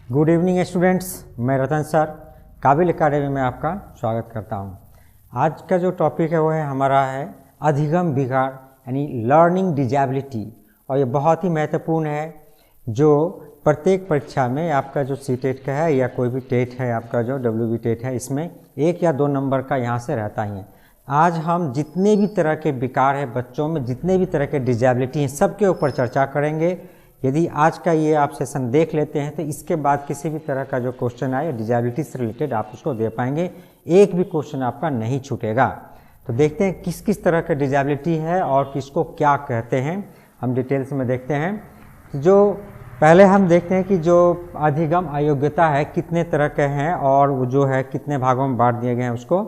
Good evening students, मैं रतन sir काबिल academy में आपका स्वागत करता हूं। आज का जो टॉपिक है वो है हमारा अधिगम विकार यानी लर्निंग डिजेबिलिटी। और ये बहुत ही महत्वपूर्ण है जो प्रत्येक परीक्षा में आपका जो सीटेट का है या कोई भी टेट है, आपका जो WB टेट है, इसमें 1 या 2 नंबर का यहाँ से रहता ही है। आज हम जितने भी तरह के विकार है बच्चों में, जितने भी तरह के डिजेबिलिटी हैं, सबके ऊपर चर्चा करेंगे। यदि आज का ये आप सेशन देख लेते हैं तो इसके बाद किसी भी तरह का जो क्वेश्चन आए डिजेबिलिटी से रिलेटेड आप उसको दे पाएंगे, एक भी क्वेश्चन आपका नहीं छूटेगा। तो देखते हैं किस किस तरह का डिजेबिलिटी है और किसको क्या कहते हैं, हम डिटेल्स में देखते हैं। जो पहले हम देखते हैं कि जो अधिगम अयोग्यता है कितने तरह के हैं और वो जो है कितने भागों में बांट दिए गए हैं उसको।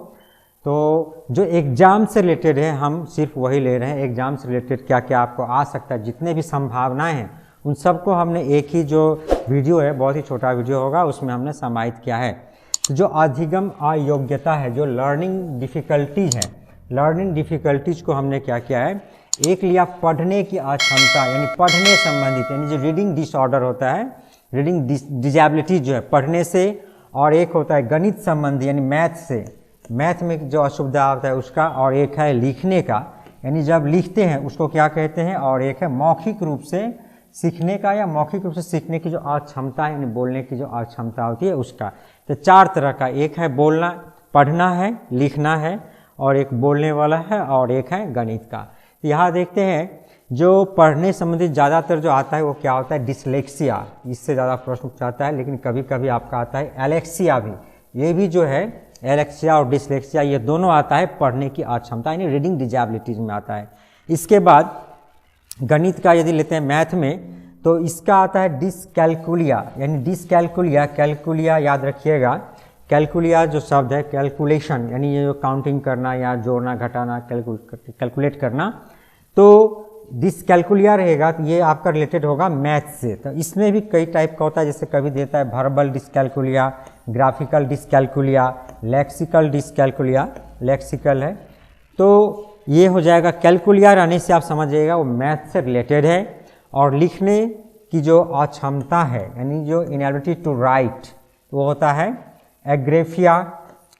तो जो एग्ज़ाम से रिलेटेड है हम सिर्फ वही ले रहे हैं। एग्ज़ाम से रिलेटेड क्या क्या आपको आ सकता है, जितने भी संभावनाएं हैं उन सबको हमने एक ही जो वीडियो है, बहुत ही छोटा वीडियो होगा, उसमें हमने समाहित किया है। जो अधिगम अयोग्यता है, जो लर्निंग डिफ़िकल्टीज है, लर्निंग डिफ़िकल्टीज को हमने क्या किया है, एक लिया पढ़ने की अक्षमता यानी पढ़ने संबंधित, यानी जो रीडिंग डिसऑर्डर होता है, रीडिंग डिजेबिलिटी जो है पढ़ने से, और एक होता है गणित संबंधी यानी मैथ से, मैथ में जो असुविधा होता है उसका, और एक है लिखने का यानी जब लिखते हैं उसको क्या कहते हैं, और एक है मौखिक रूप से सीखने का या मौखिक रूप से सीखने की जो अक्षमता है यानी बोलने की जो अक्षमता होती है उसका। तो 4 तरह का, एक है बोलना, पढ़ना है, लिखना है, और एक बोलने वाला है, और एक है गणित का। तो यहाँ देखते हैं जो पढ़ने संबंधित ज़्यादातर जो आता है वो क्या होता है, डिसलेक्सिया, इससे ज़्यादा प्रश्न पूछाता है। लेकिन कभी कभी आपका आता है एलेक्सिया भी, ये भी जो है एलेक्सिया और डिसलेक्सिया ये दोनों आता है पढ़ने की अक्षमता यानी रीडिंग डिजेबिलिटीज में आता है। इसके बाद गणित का यदि लेते हैं मैथ में तो इसका आता है डिसकैलकुलिया यानी डिसकैलकुलिया, कैलकुलिया याद रखिएगा, कैलकुलिया जो शब्द है कैलकुलेशन यानी ये जो काउंटिंग करना या जोड़ना घटाना कैलकुलेट करना, तो डिसकैलकुलिया रहेगा तो ये आपका रिलेटेड होगा मैथ से। तो इसमें भी कई टाइप का होता है, जैसे कभी देता है verbal dyscalculia, graphical dyscalculia, lexical dyscalculia, lexical है। तो ये हो जाएगा कैलकुलिया रहने से आप समझिएगा वो मैथ से रिलेटेड है। और लिखने की जो अक्षमता है यानी जो इनएबिलिटी टू राइट वो होता है एग्रेफिया,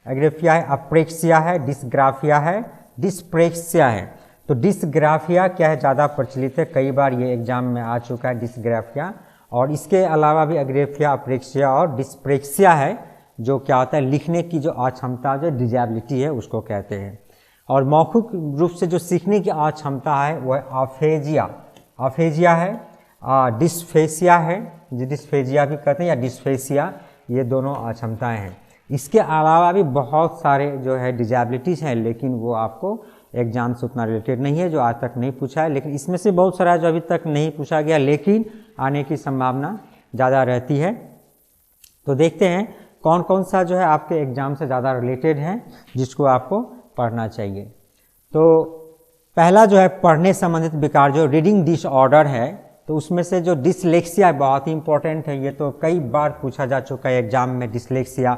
एग्रेफिया है, अप्रेक्सिया है, डिसग्राफिया है, डिस्प्रेक्सिया है। तो डिसग्राफिया क्या है, ज़्यादा प्रचलित है, कई बार ये एग्जाम में आ चुका है डिसग्राफिया। और इसके अलावा भी एग्रेफिया, अप्रेक्सिया और डिस्प्रेक्सिया है, जो क्या होता है लिखने की जो अक्षमता जो डिजेबिलिटी है उसको कहते हैं। और मौखिक रूप से जो सीखने की अक्षमता है वो है अफेजिया, अफेजिया है, डिस्फेसिया है, जो डिस्फेजिया भी कहते हैं या डिस्फेसिया, ये दोनों अक्षमताएं हैं। इसके अलावा भी बहुत सारे जो है डिजेबिलिटीज़ हैं, लेकिन वो आपको एग्जाम से उतना रिलेटेड नहीं है, जो आज तक नहीं पूछा है। लेकिन इसमें से बहुत सारा जो अभी तक नहीं पूछा गया लेकिन आने की संभावना ज़्यादा रहती है। तो देखते हैं कौन कौन सा जो है आपके एग्जाम से ज़्यादा रिलेटेड है जिसको आपको पढ़ना चाहिए। तो पहला जो है पढ़ने संबंधित विकार जो रीडिंग डिसऑर्डर है, तो उसमें से जो डिसलेक्सिया बहुत ही इंपॉर्टेंट है, ये तो कई बार पूछा जा चुका है एग्जाम में। डिसलेक्सिया,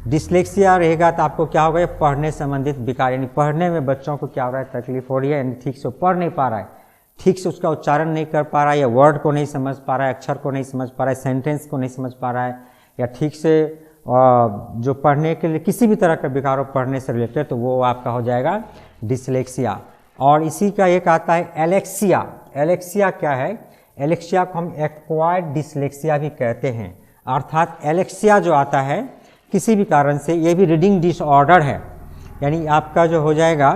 डिसलेक्सिया रहेगा तो आपको क्या होगा, पढ़ने संबंधित विकार यानी पढ़ने में बच्चों को क्या हो रहा है, तकलीफ हो रही है, यानी ठीक से पढ़ नहीं पा रहा है, ठीक से उसका उच्चारण नहीं कर पा रहा है, या वर्ड को नहीं समझ पा रहा है, अक्षर को नहीं समझ पा रहा है, सेंटेंस को नहीं समझ पा रहा है, या ठीक से जो पढ़ने के लिए किसी भी तरह का विकार हो पढ़ने से रिलेटेड, तो वो आपका हो जाएगा डिसलेक्सिया। और इसी का एक आता है एलेक्सिया। एलेक्सिया क्या है, एलेक्सिया को हम एक्वायर्ड डिसलेक्सिया भी कहते हैं। अर्थात एलेक्सिया जो आता है किसी भी कारण से, ये भी रीडिंग डिसऑर्डर है, यानी आपका जो हो जाएगा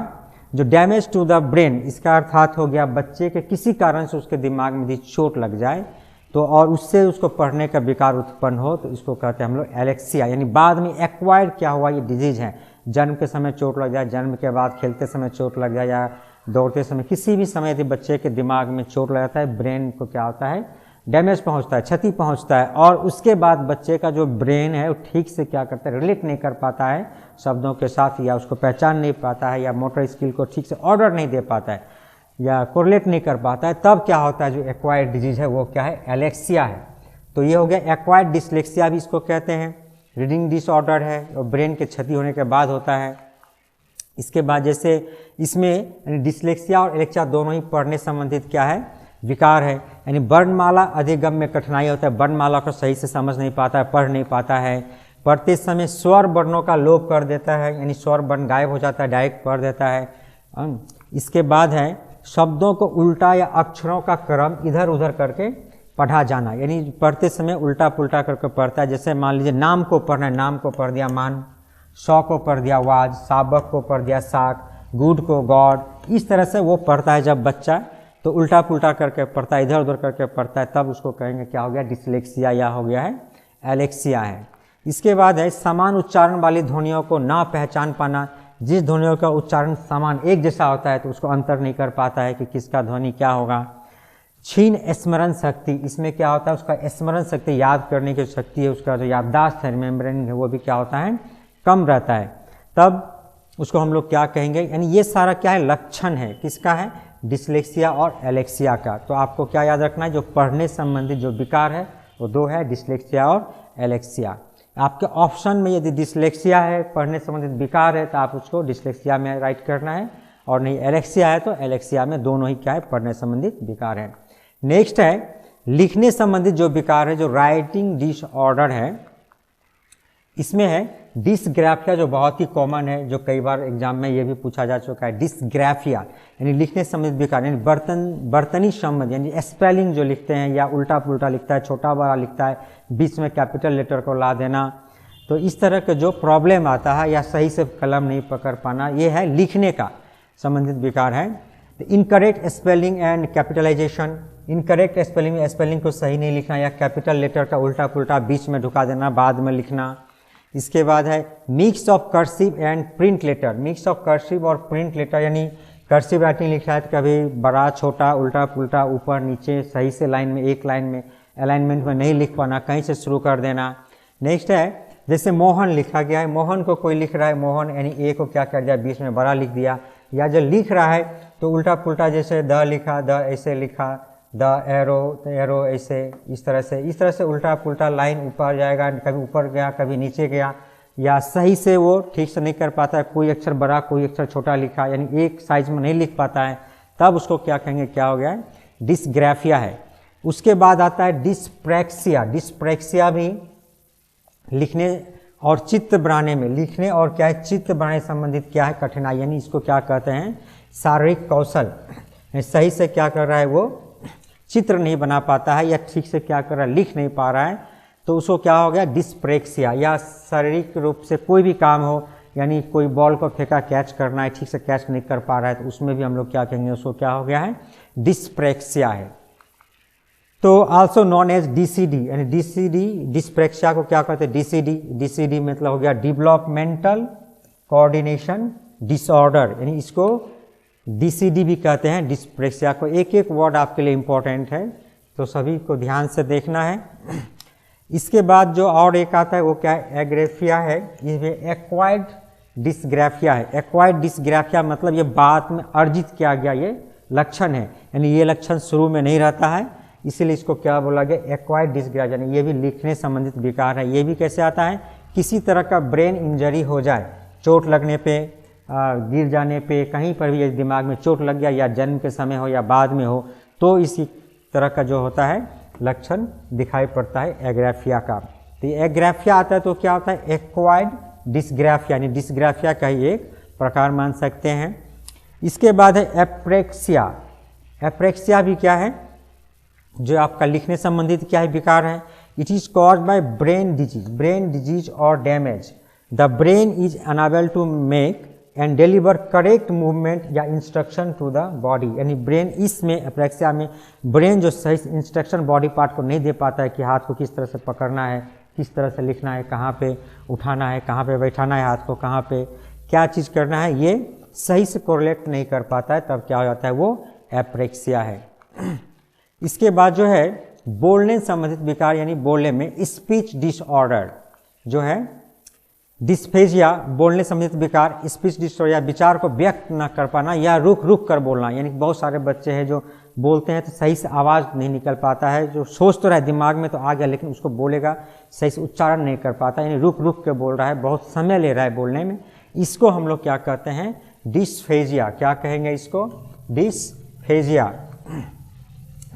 जो डैमेज टू द ब्रेन, इसका अर्थात हो गया बच्चे के किसी कारण से उसके दिमाग में यदि चोट लग जाए तो और उससे उसको पढ़ने का विकार उत्पन्न हो, तो इसको कहते हैं हम लोग एलेक्सिया। यानी बाद में एक्वायर्ड क्या हुआ, ये डिजीज है, जन्म के समय चोट लग जाए, जन्म के बाद खेलते समय चोट लग जाए, या दौड़ते समय किसी भी समय यदि बच्चे के दिमाग में चोट लग जाता है, ब्रेन को क्या होता है डैमेज पहुंचता है, क्षति पहुंचता है, और उसके बाद बच्चे का जो ब्रेन है वो ठीक से क्या करता है, रिलेट नहीं कर पाता है शब्दों के साथ, या उसको पहचान नहीं पाता है, या मोटर स्किल को ठीक से ऑर्डर नहीं दे पाता है, या कोरिलेट नहीं कर पाता है। तब क्या होता है, जो एक्वायर्ड डिजीज है वो क्या है, एलेक्सिया है। तो ये हो गया एक्वायर्ड डिसलेक्सिया भी इसको कहते हैं, रीडिंग डिसऑर्डर है और ब्रेन के क्षति होने के बाद होता है। इसके बाद जैसे इसमें डिसलेक्सिया और एलेक्सिया दोनों ही पढ़ने संबंधित क्या है, विकार है। यानी वर्णमाला अधिगम में कठिनाई होता है, वर्णमाला को सही से समझ नहीं पाता है, पढ़ नहीं पाता है, पढ़ते समय स्वर वर्णों का लोप कर देता है, यानी स्वर वर्ण गायब हो जाता है, डायरेक्ट पढ़ देता है। इसके बाद है शब्दों को उल्टा या अक्षरों का क्रम इधर उधर करके पढ़ा जाना, यानी पढ़ते समय उल्टा पुल्टा करके पढ़ता है। जैसे मान लीजिए नाम को पढ़ना है, नाम को पढ़ दिया मान, सौ को पढ़ दिया वाज, साबक को पढ़ दिया साक, गुड को गॉड, इस तरह से वो पढ़ता है जब बच्चा, तो उल्टा पुल्टा करके पढ़ता है, इधर उधर करके पढ़ता है, तब उसको कहेंगे क्या हो गया, डिसलेक्सिया या हो गया है एलेक्सिया है। इसके बाद है समान उच्चारण वाली ध्वनियों को ना पहचान पाना, जिस ध्वनियों का उच्चारण समान एक जैसा होता है तो उसको अंतर नहीं कर पाता है कि किसका ध्वनि क्या होगा। क्षीण स्मरण शक्ति, इसमें क्या होता है, उसका स्मरण शक्ति, याद करने की शक्ति है, उसका जो याददाश्त है, रिमेम्बरिंग है, वो भी क्या होता है, कम रहता है। तब उसको हम लोग क्या कहेंगे, यानी ये सारा क्या है, लक्षण है, किसका है, डिसलेक्सिया और एलेक्सिया का। तो आपको क्या याद रखना है, जो पढ़ने संबंधित जो विकार है वो दो है, डिसलेक्सिया और एलेक्सिया। आपके ऑप्शन में यदि डिसलेक्सिया है, पढ़ने संबंधित विकार है, तो आप उसको डिसलेक्सिया में राइट करना है, और नहीं एलेक्सिया है तो एलेक्सिया में, दोनों ही क्या है, पढ़ने संबंधित विकार है। नेक्स्ट है लिखने संबंधित जो विकार है, जो राइटिंग डिसऑर्डर है, इसमें है डिसग्राफिया, जो बहुत ही कॉमन है, जो कई बार एग्जाम में ये भी पूछा जा चुका है। डिसग्राफिया यानी लिखने संबंधित विकार, यानी बर्तनी संबंध, यानी स्पेलिंग जो लिखते हैं या उल्टा पुल्टा लिखता है, छोटा बड़ा लिखता है, बीच में कैपिटल लेटर को ला देना, तो इस तरह का जो प्रॉब्लम आता है, या सही से कलम नहीं पकड़ पाना, ये है लिखने का संबंधित विकार है। Incorrect spelling and capitalisation, incorrect spelling में स्पेलिंग को सही नहीं लिखना, या कैपिटल लेटर का उल्टा पुल्टा बीच में ढुका देना, बाद में लिखना। इसके बाद है mix of cursive and print letter, mix of cursive और प्रिंट लेटर, यानी कर्सिव राइटिंग लिखा है तो कभी बड़ा छोटा उल्टा पुल्टा ऊपर नीचे सही से लाइन में, एक लाइन में अलाइनमेंट में नहीं लिख पाना, कहीं से शुरू कर देना। नेक्स्ट है जैसे मोहन लिखा गया है, मोहन को कोई लिख रहा है, मोहन यानी ए को क्या कर दिया, बीच में बड़ा लिख दिया, या जो लिख रहा है तो उल्टा पुल्टा, जैसे द लिखा, द ऐसे लिखा, द एरो ऐसे, इस तरह से उल्टा पुल्टा लाइन ऊपर जाएगा, कभी ऊपर गया कभी नीचे गया, या सही से वो ठीक से नहीं कर पाता है, कोई अक्षर बड़ा कोई अक्षर छोटा लिखा, यानी एक साइज में नहीं लिख पाता है, तब उसको क्या कहेंगे, क्या हो गया है, डिसग्राफिया है। उसके बाद आता है डिस्प्रैक्सिया, डिस्प्रैक्सिया भी लिखने और चित्र बनाने में, लिखने और क्या है, चित्र बनाने संबंधित क्या है, कठिनाई, यानी इसको क्या कहते हैं, शारीरिक कौशल, सही से क्या कर रहा है, वो चित्र नहीं बना पाता है, या ठीक से क्या कर रहा है, लिख नहीं पा रहा है, तो उसको क्या हो गया, डिस्प्रैक्सिया। या शारीरिक रूप से कोई भी काम हो, यानी कोई बॉल को फेंका कैच करना है, ठीक से कैच नहीं कर पा रहा है, तो उसमें भी हम लोग क्या कहेंगे, उसको क्या हो गया है, डिस्प्रैक्सिया है। तो आल्सो नॉन एज डीसीडी, यानी डीसीडी, डिस्प्रैक्सिया को क्या कहते हैं, डीसीडी, डीसीडी मतलब हो गया डेवलपमेंटल कोऑर्डिनेशन डिसऑर्डर, यानी इसको डीसीडी भी कहते हैं, डिस्प्रैक्सिया को। एक एक वर्ड आपके लिए इम्पोर्टेंट है, तो सभी को ध्यान से देखना है। इसके बाद जो और एक आता है वो क्या है, एग्रेफिया है, ये एक्वायर्ड डिसग्राफिया है। एक्वायर्ड डिसग्राफिया मतलब ये बाद में अर्जित किया गया ये लक्षण है, यानी ये लक्षण शुरू में नहीं रहता है, इसीलिए इसको क्या बोला गया, एक्वायर्ड डिसग्राफिया, यानी ये भी लिखने संबंधित विकार है। ये भी कैसे आता है, किसी तरह का ब्रेन इंजरी हो जाए, चोट लगने पे, गिर जाने पे, कहीं पर भी यदि दिमाग में चोट लग गया, या जन्म के समय हो या बाद में हो, तो इसी तरह का जो होता है लक्षण दिखाई पड़ता है एग्राफिया का। तो एग्राफिया आता है तो क्या होता है, एक्वायर्ड डिसग्राफिया, यानी डिसग्राफिया का ही एक प्रकार मान सकते हैं। इसके बाद है एप्रेक्सिया। एप्रेक्सिया भी क्या है, जो आपका लिखने संबंधित क्या है, विकार है। It is caused by brain disease और damage, the brain is unable to make and deliver correct movement या इंस्ट्रक्शन टू द बॉडी, यानी ब्रेन, इसमें एप्रेक्सिया में ब्रेन जो सही इंस्ट्रक्शन बॉडी पार्ट को नहीं दे पाता है कि हाथ को किस तरह से पकड़ना है, किस तरह से लिखना है, कहाँ पे उठाना है, कहाँ पे बैठाना है हाथ को, कहाँ पे क्या चीज़ करना है, ये सही से कोरिलेट नहीं कर पाता है, तब क्या हो जाता है, वो एप्रेक्सिया है। इसके बाद जो है बोलने संबंधित विकार, यानी बोलने में स्पीच डिसऑर्डर जो है, डिस्फेजिया बोलने संबंधित विकार, स्पीच डिसऑर्डर या विचार को व्यक्त न कर पाना या रुक रुक कर बोलना, यानी बहुत सारे बच्चे हैं जो बोलते हैं तो सही से आवाज़ नहीं निकल पाता है, जो सोच तो रहा है दिमाग में तो आ गया, लेकिन उसको बोलेगा सही से उच्चारण नहीं कर पाता, यानी रुक रुक के बोल रहा है, बहुत समय ले रहा है बोलने में, इसको हम लोग क्या कहते हैं, डिस्फेजिया। क्या कहेंगे इसको, डिस्फेजिया।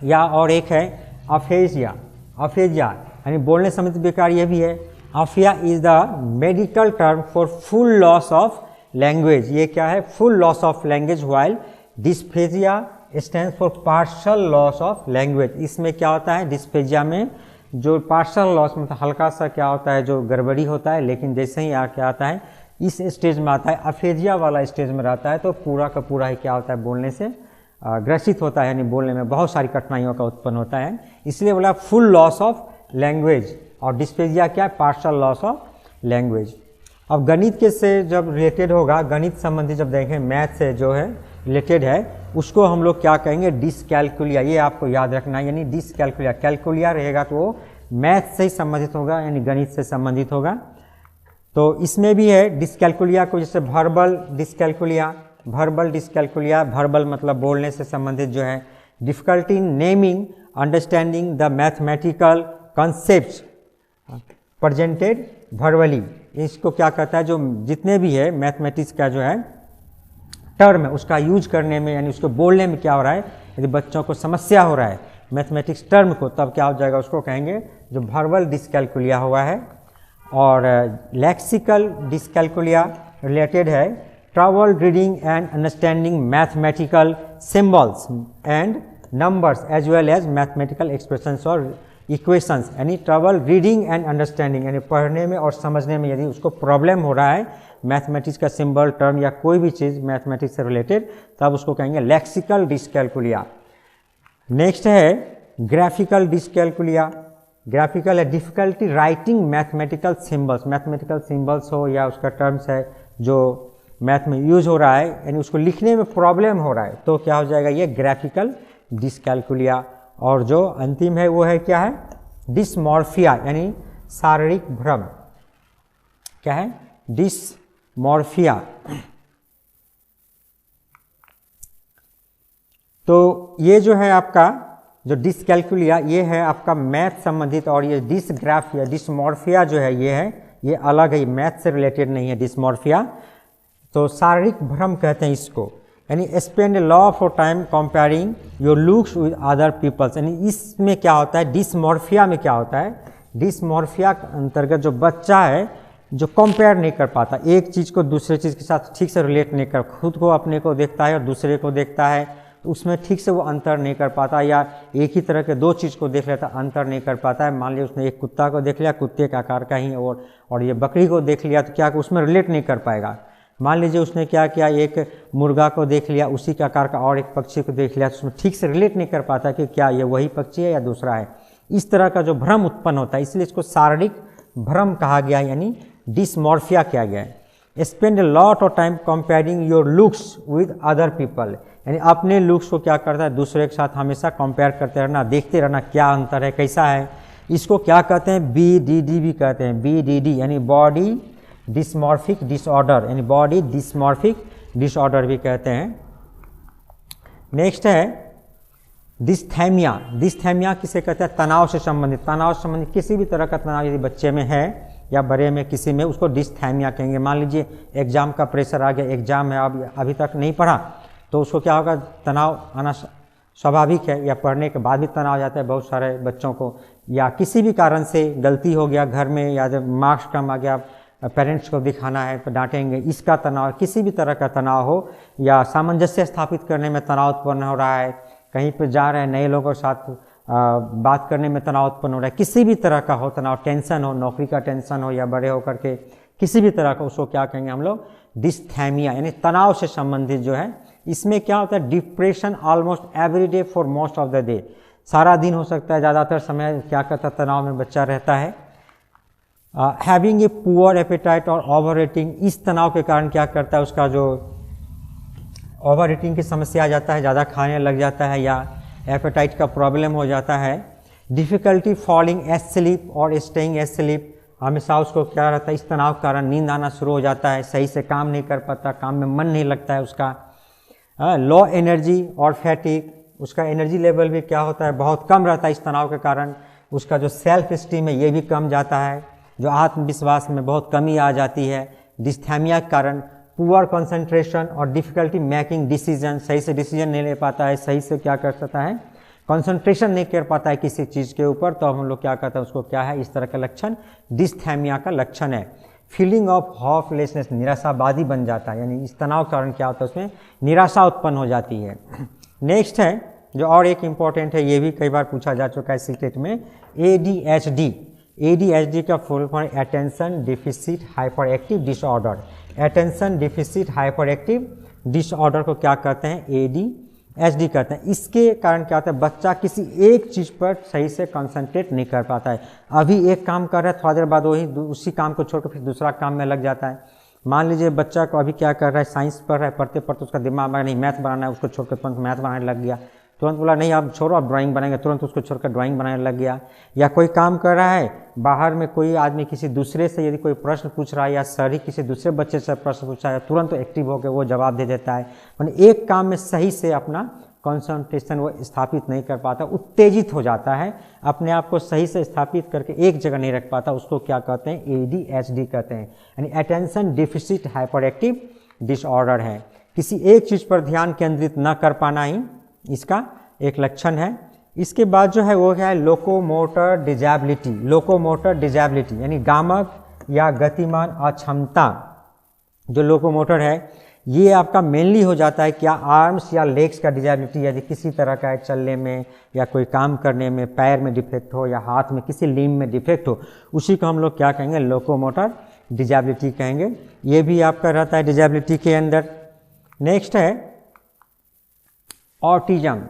या और एक है अफेजिया। अफेजिया यानी बोलने संबंधित विकार, ये भी है। Afiya is the medical term for full loss of language. ये क्या है? Full loss of language, while dysphagia stand for partial loss of language. इसमें क्या होता है? डिस्फेजिया में जो पार्शल लॉस मतलब हल्का सा क्या होता है, जो गड़बड़ी होता है, लेकिन जैसे ही क्या आता है इस स्टेज में आता है, अफेजिया वाला स्टेज में रहता है, तो पूरा का पूरा ही क्या होता है, बोलने से ग्रसित होता है, यानी बोलने में बहुत सारी कठिनाइयों का उत्पन्न होता है। इसलिए बोला फुल लॉस ऑफ लैंग्वेज, और डिस्फेजिया क्या है? Partial loss of language. अब गणित के से जब रिलेटेड होगा, गणित संबंधी जब देखें, मैथ से जो है रिलेटेड है, उसको हम लोग क्या कहेंगे? डिसकैलकुलिया। ये आपको याद रखना है, यानी डिसकैलकुलिया। कैलकुलिया रहेगा तो वो मैथ से ही संबंधित होगा, यानी गणित से संबंधित होगा। तो इसमें भी है डिसकैलकुलिया को, जैसे verbal dyscalculia. Verbal dyscalculia, verbal मतलब बोलने से संबंधित जो है। Difficulty in naming understanding the mathematical concepts presented verbally. इसको क्या कहता है? जो जितने भी है मैथमेटिक्स का जो है टर्म है, उसका यूज करने में, यानी उसको बोलने में क्या हो रहा है, यदि बच्चों को समस्या हो रहा है मैथमेटिक्स टर्म को, तब क्या हो जाएगा? उसको कहेंगे जो वर्बल डिसकैलकुलिया हुआ है। और लेक्सिकल डिसकैलकुलिया रिलेटेड है trouble reading and understanding mathematical symbols and numbers as well as mathematical expressions और इक्वेशंस। यानी ट्रबल रीडिंग एंड अंडरस्टैंडिंग, यानी पढ़ने में और समझने में यदि उसको प्रॉब्लम हो रहा है मैथमेटिक्स का सिंबल, टर्म या कोई भी चीज़ मैथमेटिक्स से रिलेटेड, तब उसको कहेंगे लेक्सिकल डिसकैलकुलिया। नेक्स्ट है ग्राफिकल डिसकैलकुलिया। ग्राफिकल है difficulty writing mathematical symbols. Mathematical symbols हो या उसका टर्म्स है जो मैथ में यूज हो रहा है, यानी उसको लिखने में प्रॉब्लम हो रहा है, तो क्या हो जाएगा? ये ग्राफिकल डिसकैलकुलिया। और जो अंतिम है वो है क्या है? डिसमॉर्फिया, यानी शारीरिक भ्रम। क्या है? डिसमॉर्फिया। तो ये जो है आपका जो डिसकैलकुलिया, ये है आपका मैथ संबंधित, और ये डिसग्राफिया, डिसमॉर्फिया जो है ये अलग है, मैथ से रिलेटेड नहीं है डिसमॉर्फिया। तो शारीरिक भ्रम कहते हैं इसको, यानी spend a lot of time comparing your looks with other peoples. यानी इसमें क्या होता है? डिसमॉर्फिया में क्या होता है? डिसमॉर्फिया के अंतर्गत जो बच्चा है जो कंपेयर नहीं कर पाता, एक चीज़ को दूसरे चीज़ के साथ ठीक से रिलेट नहीं कर, खुद को अपने को देखता है और दूसरे को देखता है, तो उसमें ठीक से वो अंतर नहीं कर पाता, या एक ही तरह के दो चीज़ को देख लेता, अंतर नहीं कर पाता है। मान लिया उसने एक कुत्ता को देख लिया, कुत्ते के आकार का ही, और ये बकरी को देख लिया, तो क्या उसमें रिलेट नहीं कर पाएगा। मान लीजिए उसने क्या किया, एक मुर्गा को देख लिया, उसी के आकार का, और एक पक्षी को देख लिया, तो उसमें ठीक से रिलेट नहीं कर पाता कि क्या ये वही पक्षी है या दूसरा है। इस तरह का जो भ्रम उत्पन्न होता है, इसलिए इसको शारीरिक भ्रम कहा गया है, यानी डिसमॉर्फिया किया गया है। Spend a lot of time comparing your looks with other people, यानी अपने लुक्स को क्या करता है? दूसरे के साथ हमेशा कंपेयर करते रहना, देखते रहना क्या अंतर है, कैसा है। इसको क्या कहते हैं? BDD भी कहते हैं, BDD यानी बॉडी डिसमॉर्फिक डिसऑर्डर, यानी बॉडी डिसमॉर्फिक डिसऑर्डर भी कहते हैं। नेक्स्ट है डिस्थैमिया। डिस्थैमिया किसे कहते हैं? तनाव से संबंधित, तनाव से संबंधित किसी भी तरह का तनाव यदि बच्चे में है या बड़े में किसी में, उसको डिस्थैमिया कहेंगे। मान लीजिए एग्जाम का प्रेशर आ गया, एग्जाम है, अब अभी तक नहीं पढ़ा, तो उसको क्या होगा? तनाव आना स्वाभाविक है, या पढ़ने के बाद भी तनाव आ जाता है बहुत सारे बच्चों को, या किसी भी कारण से गलती हो गया घर में, या जब मार्क्स कम आ गया, पेरेंट्स को दिखाना है तो डांटेंगे, इसका तनाव, किसी भी तरह का तनाव हो, या सामंजस्य स्थापित करने में तनाव उत्पन्न हो रहा है, कहीं पर जा रहे हैं नए लोगों के साथ बात करने में तनाव उत्पन्न हो रहा है, किसी भी तरह का हो तनाव, टेंशन हो, नौकरी का टेंशन हो, या बड़े होकर के किसी भी तरह का, उसको क्या कहेंगे हम लोग? डिस्थैमिया, यानी तनाव से संबंधित जो है। इसमें क्या होता है? Depression almost every day for most of the day, सारा दिन हो सकता है, ज़्यादातर समय क्या करता है? तनाव में बच्चा रहता है। हैविंग ए पुअर एपेटाइट और ओवर ईटिंग, इस तनाव के कारण क्या करता है? उसका जो ओवर ईटिंग की समस्या आ जाता है, ज़्यादा खाने लग जाता है, या एपेटाइट का प्रॉब्लम हो जाता है। डिफ़िकल्टी फॉलिंग एस्लीप और स्टेइंग एस्लीप, हमेशा उसको क्या रहता है? इस तनाव के कारण नींद आना शुरू हो जाता है, सही से काम नहीं कर पाता, काम में मन नहीं लगता है उसका। लो एनर्जी और फैटिक, उसका एनर्जी लेवल भी क्या होता है? बहुत कम रहता है इस तनाव के कारण। उसका जो सेल्फ स्टीम है ये भी कम जाता है, जो आत्मविश्वास में बहुत कमी आ जाती है डिस्थैमिया के कारण। पुअर कंसंट्रेशन और डिफ़िकल्टी मेकिंग डिसीजन, सही से डिसीजन नहीं ले पाता है, सही से क्या कर सकता है? कंसंट्रेशन नहीं कर पाता है किसी चीज़ के ऊपर, तो हम लोग क्या कहते हैं उसको, क्या है इस तरह का लक्षण, डिस्थैमिया का लक्षण है। फीलिंग ऑफ होपलेसनेस, निराशावादी बन जाता है, यानी इस तनाव के कारण क्या होता है उसमें निराशा उत्पन्न हो जाती है। नेक्स्ट है जो और एक इम्पॉर्टेंट है, ये भी कई बार पूछा जा चुका है सीटेट में, ADHD। ADHD का full form attention deficit hyper active disorder. Attention deficit hyper active disorder को क्या कहते हैं, ADHD कहते हैं। इसके कारण क्या होता है, बच्चा किसी एक चीज़ पर सही से कंसंट्रेट नहीं कर पाता है। अभी एक काम कर रहा है, थोड़ा देर बाद वही उसी काम को छोड़कर फिर दूसरा काम में लग जाता है। मान लीजिए बच्चा को अभी क्या कर रहा है, साइंस पढ़ रहा है, पढ़ते पढ़ते उसका दिमाग में नहीं मैथ बनाना है, उसको छोड़कर तुरंत मैथ बनाने लग गया। तुरंत बोला नहीं आप छोड़ो, आप ड्राइंग बनाएंगे, तुरंत उसको छोड़कर ड्राइंग बनाने लग गया। या कोई काम कर रहा है, बाहर में कोई आदमी किसी दूसरे से यदि कोई प्रश्न पूछ रहा है, या सर ही किसी दूसरे बच्चे से प्रश्न पूछ रहा है, तुरंत एक्टिव होकर वो जवाब दे देता है। यानी एक काम में सही से अपना कंसंट्रेशन वो स्थापित नहीं कर पाता, उत्तेजित हो जाता है, अपने आप को सही से स्थापित करके एक जगह नहीं रख पाता, उसको क्या कहते हैं, ADHD कहते हैं, यानी attention deficit hyper active disorder है। किसी एक चीज़ पर ध्यान केंद्रित न कर पाना ही इसका एक लक्षण है। इसके बाद जो है वो क्या है, लोकोमोटर डिजेबिलिटी। लोकोमोटर डिजेबिलिटी यानी गामक या गतिमान अक्षमता। जो लोकोमोटर है ये आपका मेनली हो जाता है क्या, आर्म्स या लेग्स का डिजेबिलिटी, यदि किसी तरह का है चलने में या कोई काम करने में, पैर में डिफेक्ट हो या हाथ में किसी लिम्ब में डिफेक्ट हो, उसी को हम लोग क्या कहेंगे, लोकोमोटर डिजेबिलिटी कहेंगे। ये भी आपका रहता है डिजेबिलिटी के अंदर। नेक्स्ट है ऑटिज्म।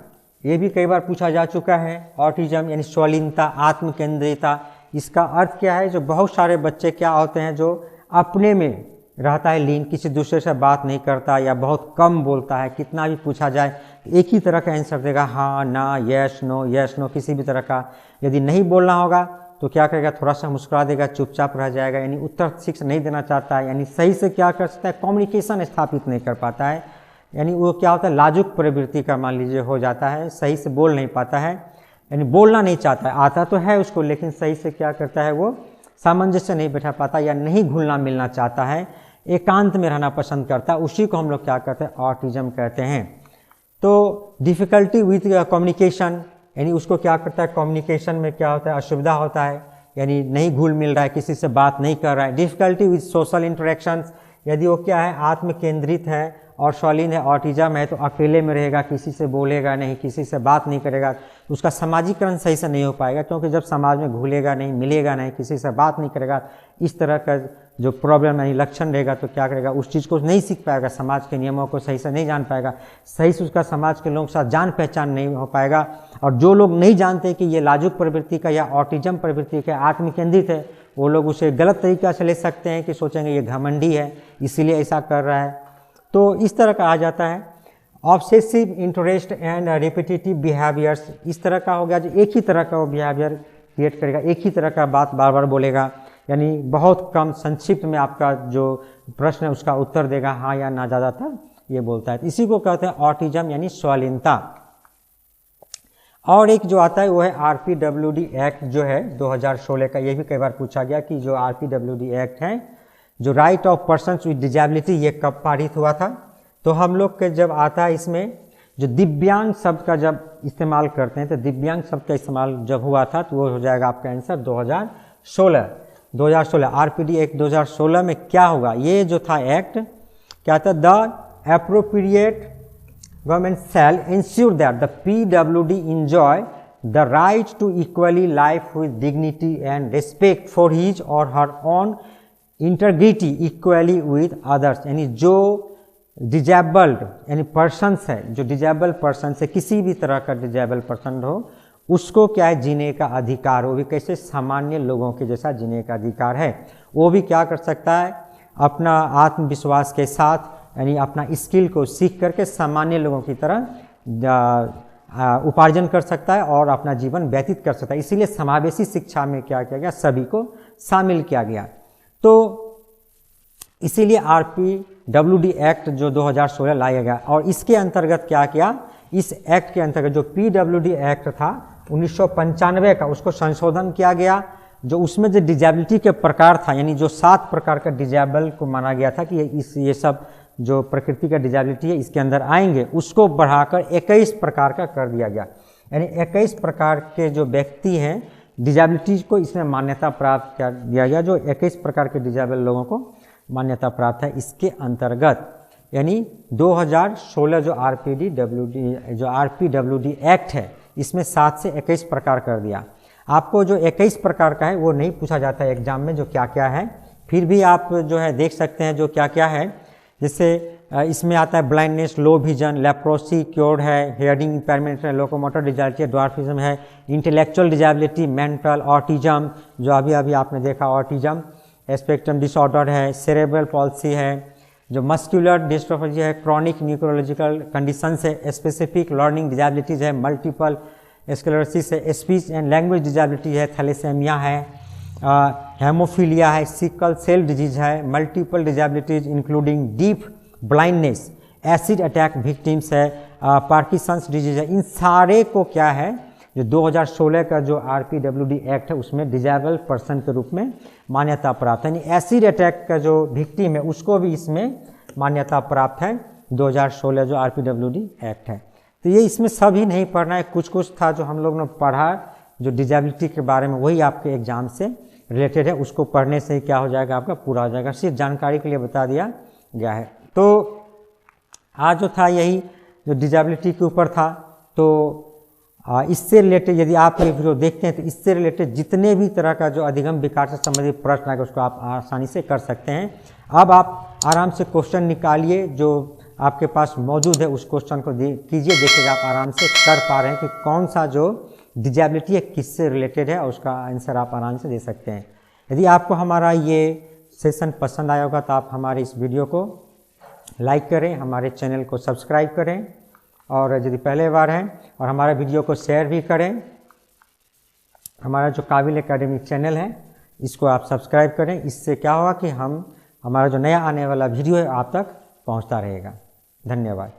ये भी कई बार पूछा जा चुका है। ऑटिज्म यानी स्वलीनता, आत्म केंद्रिता। इसका अर्थ क्या है, जो बहुत सारे बच्चे क्या होते हैं जो अपने में रहता है लीन, किसी दूसरे से बात नहीं करता या बहुत कम बोलता है, कितना भी पूछा जाए एक ही तरह का आंसर देगा, हाँ ना, यस नो, किसी भी तरह का। यदि नहीं बोलना होगा तो क्या करेगा, थोड़ा सा मुस्कुरा देगा, चुपचाप रह जाएगा, यानी उत्तर ठीक से नहीं देना चाहता है, यानी सही से क्या कर सकता है, कम्युनिकेशन स्थापित नहीं कर पाता है, यानी वो क्या होता है, लाजुक प्रवृत्ति का मान लीजिए हो जाता है, सही से बोल नहीं पाता है, यानी बोलना नहीं चाहता है, आता तो है उसको लेकिन सही से क्या करता है, वो सामंजस्य नहीं बैठा पाता या नहीं घुलना मिलना चाहता है, एकांत में रहना पसंद करता है, उसी को हम लोग क्या कहते हैं, ऑटिज्म कहते हैं। तो डिफ़िकल्टी विथ कम्युनिकेशन, यानी उसको क्या करता है, कम्युनिकेशन में क्या होता है, असुविधा होता है, यानी नहीं घुल मिल रहा है, किसी से बात नहीं कर रहा है। डिफ़िकल्टी विथ सोशल इंटरेक्शंस, यदि वो क्या है, आत्म केंद्रित है और शौलीन है, ऑटिज्म है, तो अकेले में रहेगा, किसी से बोलेगा नहीं, किसी से बात नहीं करेगा, तो उसका सामाजिकरण सही से नहीं हो पाएगा, क्योंकि जब समाज में घुलेगा नहीं, मिलेगा नहीं, किसी से बात नहीं करेगा, इस तरह का जो प्रॉब्लम यानी लक्षण रहेगा, तो क्या करेगा, उस चीज़ को नहीं सीख पाएगा, समाज के नियमों को सही से नहीं जान पाएगा, सही से उसका समाज के लोगों के साथ जान पहचान नहीं हो पाएगा। और जो लोग नहीं जानते कि ये लाजुक प्रवृत्ति का या ऑटिज्म प्रवृत्ति का आत्म केंद्रित है, वो लोग उसे गलत तरीक़ा से ले सकते हैं कि सोचेंगे ये घमंडी है इसलिए ऐसा कर रहा है। तो इस तरह का आ जाता है। Obsessive interest and repetitive behaviours, इस तरह का हो गया जो एक ही तरह का वो बिहेवियर क्रिएट करेगा, एक ही तरह का बात बार बार बोलेगा, यानी बहुत कम संक्षिप्त में आपका जो प्रश्न है उसका उत्तर देगा, हाँ या ना, ज़्यादातर ये बोलता है। इसी को कहते हैं ऑटिज्म यानी स्वलीनता। और एक जो आता है वो है RPWD एक्ट जो है 2016 का, ये भी कई बार पूछा गया कि जो RPWD एक्ट है, जो right of persons with disability, ये कब पारित हुआ था। तो हम लोग के जब आता है इसमें जो दिव्यांग शब्द का जब इस्तेमाल करते हैं, तो दिव्यांग शब्द का इस्तेमाल जब हुआ था तो वो हो जाएगा आपका आंसर 2016 RPD एक्ट 2016 में क्या होगा, ये जो था एक्ट क्या था, the appropriate government shell ensure that the PWD enjoy the right to equally life with dignity and respect for his or her own integrity equally with others। यानी जो डिजेबल्ड यानी पर्सनस है, जो डिजेबल पर्सन है, किसी भी तरह का डिजेबल पर्सन हो, उसको क्या है, जीने का अधिकार, वो भी कैसे, सामान्य लोगों के जैसा जीने का अधिकार है। वो भी क्या कर सकता है, अपना आत्मविश्वास के साथ, यानी अपना स्किल को सीख करके सामान्य लोगों की तरह उपार्जन कर सकता है और अपना जीवन व्यतीत कर सकता है। इसीलिए समावेशी शिक्षा में क्या किया गया, सभी को शामिल किया गया। तो इसीलिए RPWD एक्ट जो 2016 लाया गया, और इसके अंतर्गत क्या किया, इस एक्ट के अंतर्गत जो PWD एक्ट था 1995 का, उसको संशोधन किया गया, जो उसमें जो डिजेबिलिटी के प्रकार था, यानी जो 7 प्रकार का डिजेबल को माना गया था कि ये सब जो प्रकृति का डिजेबिलिटी है इसके अंदर आएंगे, उसको बढ़ाकर 21 प्रकार का कर दिया गया। यानी 21 प्रकार के जो व्यक्ति हैं डिजेबिलिटीज को इसमें मान्यता प्राप्त कर दिया गया, जो 21 प्रकार के डिजेबल लोगों को मान्यता प्राप्त है। इसके अंतर्गत यानी 2016 जो आरपीडब्ल्यूडी एक्ट है इसमें 7 से 21 प्रकार कर दिया। आपको जो 21 प्रकार का है वो नहीं पूछा जाता है एग्जाम में जो क्या क्या है, फिर भी आप जो है देख सकते हैं जो क्या क्या है। जैसे इसमें आता है blindness, low vision, leprosy cured है, हियरिंग इम्पेयरमेंट है, लोकोमोटर डिजेबिलिटी, ड्वार्फिज्म है, इंटेलेक्चुअल डिजेबिलिटी, मेंटल, ऑटिज्म जो अभी आपने देखा ऑटिज्म, स्पेक्ट्रम डिसऑर्डर है, सेरेब्रल पॉल्सी है, जो मस्कुलर डिस्ट्रोफी है, क्रॉनिक न्यूरोलॉजिकल कंडीशंस है, स्पेसिफिक लर्निंग डिजेबिलिटीज है, मल्टीपल स्क्लेरोसिस है, स्पीच एंड लैंग्वेज डिजेबिलिटी है, थैलेसेमिया है, हेमोफीलिया है, सिकल सेल डिजीज है, multiple disabilities including deep blindness, acid attack victims है, पार्किंसंस डिजीज है। इन सारे को क्या है जो 2016 का जो आरपीडब्ल्यूडी एक्ट है उसमें डिजेबल पर्सन के रूप में मान्यता प्राप्त है। यानी एसिड अटैक का जो विक्टिम है उसको भी इसमें मान्यता प्राप्त है 2016 जो आरपीडब्ल्यूडी एक्ट है। तो ये इसमें सभी नहीं पढ़ना है, कुछ कुछ था जो हम लोग ने पढ़ा जो डिजेबिलिटी के बारे में वही आपके एग्जाम से रिलेटेड है, उसको पढ़ने से ही क्या हो जाएगा आपका पूरा हो जाएगा, सिर्फ जानकारी के लिए बता दिया गया है। तो आज जो था यही जो डिजेबिलिटी के ऊपर था। तो इससे रिलेटेड यदि आप ये वीडियो देखते हैं तो इससे रिलेटेड जितने भी तरह का जो अधिगम विकार से संबंधित प्रश्न है उसको आप आसानी से कर सकते हैं। अब आप आराम से क्वेश्चन निकालिए जो आपके पास मौजूद है, उस क्वेश्चन को कीजिए, देखिएगा आप आराम से कर पा रहे हैं कि कौन सा जो डिजेबिलिटी है किससे रिलेटेड है और उसका आंसर आप आराम से दे सकते हैं। यदि आपको हमारा ये सेशन पसंद आया होगा तो आप हमारे इस वीडियो को लाइक करें, हमारे चैनल को सब्सक्राइब करें और यदि पहले बार हैं और हमारे वीडियो को शेयर भी करें। हमारा जो काबिल एकेडमी चैनल है इसको आप सब्सक्राइब करें, इससे क्या होगा कि हमारा जो नया आने वाला वीडियो है आप तक पहुंचता रहेगा। धन्यवाद।